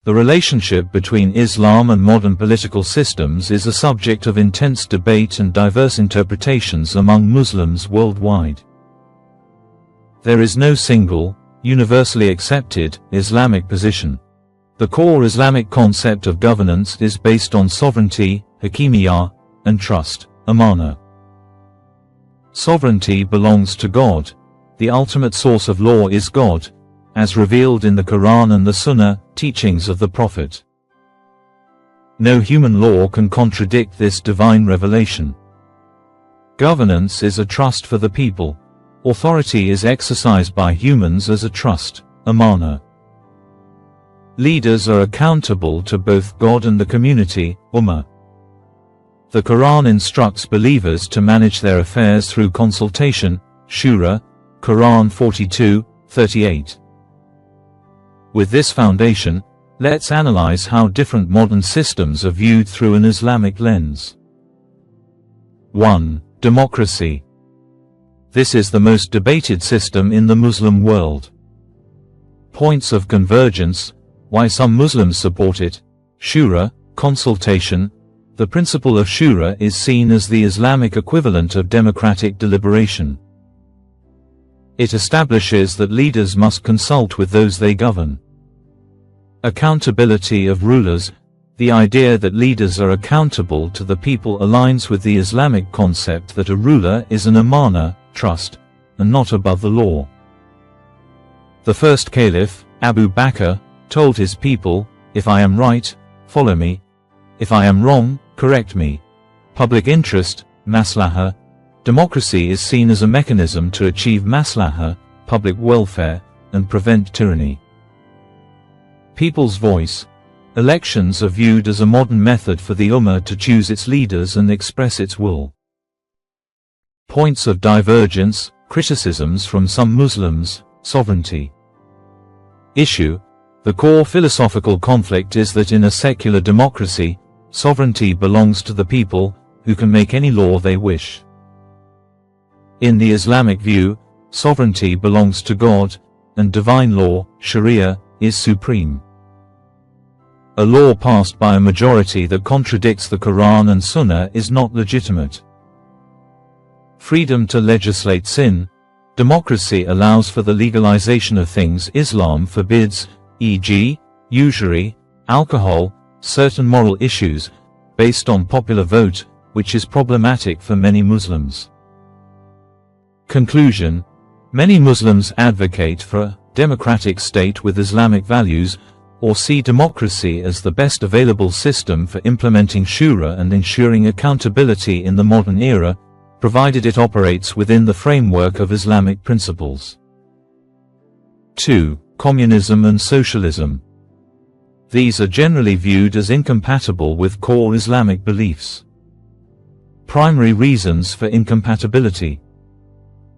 The relationship between Islam and modern political systems is a subject of intense debate and diverse interpretations among Muslims worldwide. There is no single, universally accepted, Islamic position. The core Islamic concept of governance is based on sovereignty, hakimiyah, and trust, amana. Sovereignty belongs to God. The ultimate source of law is God, as revealed in the Quran and the Sunnah, teachings of the Prophet. No human law can contradict this divine revelation. Governance is a trust for the people. Authority is exercised by humans as a trust, amana. Leaders are accountable to both God and the community, ummah. The Quran instructs believers to manage their affairs through consultation, shura, Quran 42:38. With this foundation, let's analyze how different modern systems are viewed through an Islamic lens. 1. Democracy. This is the most debated system in the Muslim world. Points of convergence, why some Muslims support it. Shura, consultation. The principle of shura is seen as the Islamic equivalent of democratic deliberation. It establishes that leaders must consult with those they govern. Accountability of rulers. The idea that leaders are accountable to the people aligns with the Islamic concept that a ruler is an amana, trust, and not above the law. The first caliph, Abu Bakr, told his people, "If I am right, follow me. If I am wrong, correct me." Public interest, maslaha. Democracy is seen as a mechanism to achieve maslaha, public welfare, and prevent tyranny. People's voice. Elections are viewed as a modern method for the ummah to choose its leaders and express its will. Points of divergence, criticisms from some Muslims, sovereignty. Issue. The core philosophical conflict is that in a secular democracy, sovereignty belongs to the people, who can make any law they wish. In the Islamic view, sovereignty belongs to God, and divine law, Sharia, is supreme. A law passed by a majority that contradicts the Quran and Sunnah is not legitimate. Freedom to legislate sin. Democracy allows for the legalization of things Islam forbids, e.g., usury, alcohol, certain moral issues, based on popular vote, which is problematic for many Muslims. Conclusion. Many Muslims advocate for a democratic state with Islamic values, or see democracy as the best available system for implementing shura and ensuring accountability in the modern era, provided it operates within the framework of Islamic principles. 2. Communism and socialism. These are generally viewed as incompatible with core Islamic beliefs. Primary reasons for incompatibility.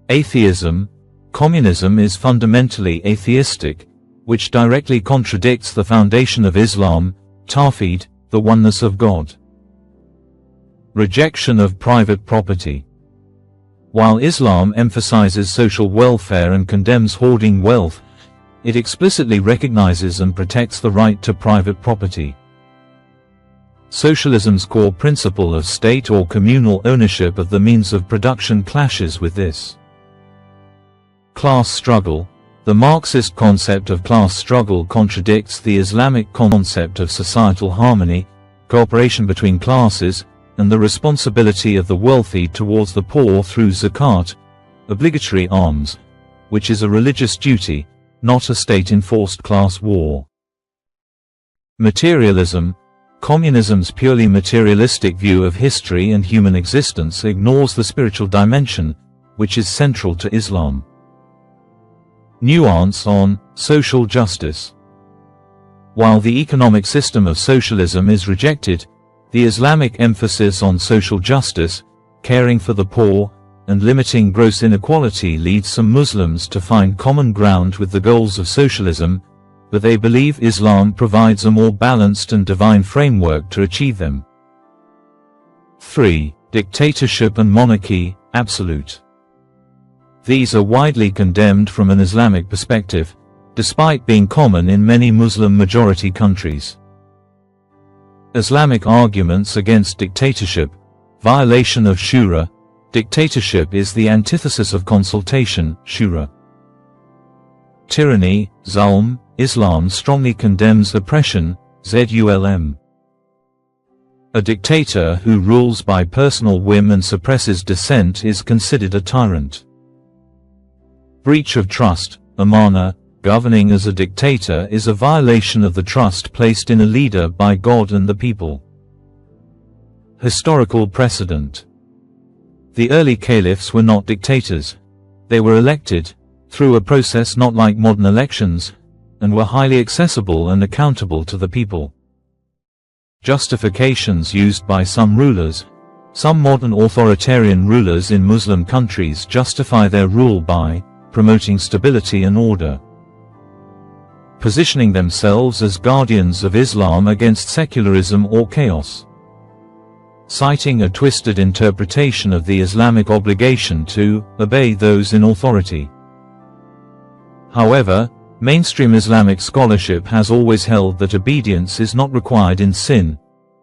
Atheism. Communism is fundamentally atheistic, which directly contradicts the foundation of Islam, Tawhid, the oneness of God. Rejection of private property. While Islam emphasizes social welfare and condemns hoarding wealth, it explicitly recognizes and protects the right to private property. Socialism's core principle of state or communal ownership of the means of production clashes with this. Class struggle. The Marxist concept of class struggle contradicts the Islamic concept of societal harmony, cooperation between classes, and the responsibility of the wealthy towards the poor through zakat, obligatory alms, which is a religious duty, not a state-enforced class war. Materialism. Communism's purely materialistic view of history and human existence ignores the spiritual dimension, which is central to Islam. Nuance on social justice. While the economic system of socialism is rejected, the Islamic emphasis on social justice, caring for the poor, and limiting gross inequality leads some Muslims to find common ground with the goals of socialism, but they believe Islam provides a more balanced and divine framework to achieve them. 3. Dictatorship and monarchy, absolute. These are widely condemned from an Islamic perspective, despite being common in many Muslim-majority countries. Islamic arguments against dictatorship. Violation of shura. Dictatorship is the antithesis of consultation, shura. Tyranny, zulm. Islam strongly condemns oppression, zulm. A dictator who rules by personal whim and suppresses dissent is considered a tyrant. Breach of trust, amana. Governing as a dictator is a violation of the trust placed in a leader by God and the people. Historical precedent. The early caliphs were not dictators. They were elected, through a process not like modern elections, and were highly accessible and accountable to the people. Justifications used by some rulers. Some modern authoritarian rulers in Muslim countries justify their rule by promoting stability and order, positioning themselves as guardians of Islam against secularism or chaos, citing a twisted interpretation of the Islamic obligation to obey those in authority. However, mainstream Islamic scholarship has always held that obedience is not required in sin.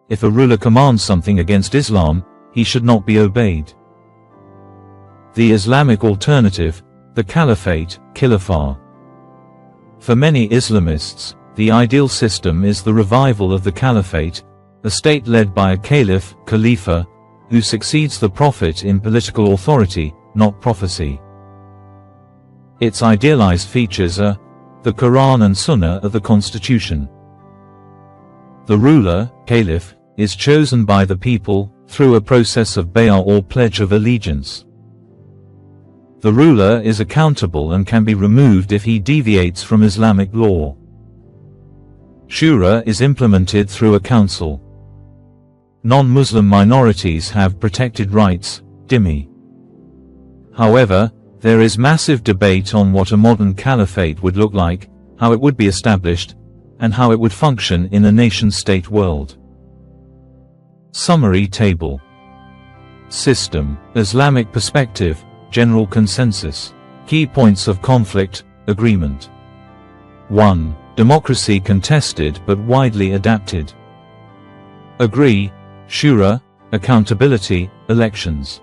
If a ruler commands something against Islam, he should not be obeyed. The Islamic alternative, the Caliphate, Khilafah. For many Islamists, the ideal system is the revival of the Caliphate, a state led by a caliph, Khalifa, who succeeds the Prophet in political authority, not prophecy. Its idealized features are the Quran and Sunnah of the Constitution. The ruler, caliph, is chosen by the people, through a process of bay'ah or pledge of allegiance. The ruler is accountable and can be removed if he deviates from Islamic law. Shura is implemented through a council. Non-Muslim minorities have protected rights, dhimmi. However, there is massive debate on what a modern caliphate would look like, how it would be established, and how it would function in a nation-state world. Summary table. System, Islamic perspective, general consensus. Key points of conflict, agreement. 1. Democracy contested but widely adapted. Agree, shura, accountability, elections.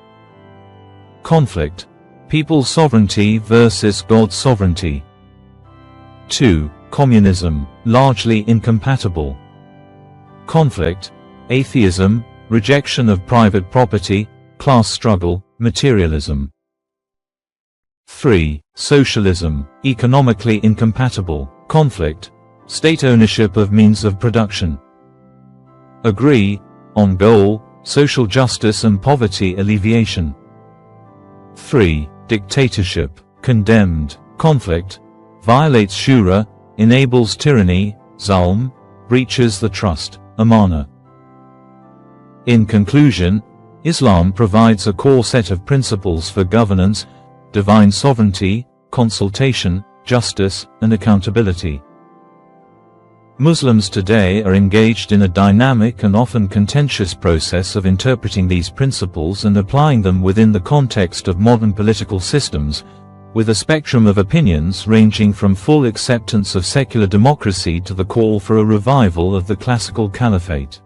Conflict, people's sovereignty versus God's sovereignty. 2. Communism, largely incompatible. Conflict, atheism, rejection of private property, class struggle, materialism. 3. Socialism, economically incompatible. Conflict, state ownership of means of production. Agree, on goal, social justice and poverty alleviation. 3. Dictatorship, condemned. Conflict, violates shura, enables tyranny, zulm, breaches the trust, amana. In conclusion, Islam provides a core set of principles for governance, divine sovereignty, consultation, justice, and accountability. Muslims today are engaged in a dynamic and often contentious process of interpreting these principles and applying them within the context of modern political systems, with a spectrum of opinions ranging from full acceptance of secular democracy to the call for a revival of the classical caliphate.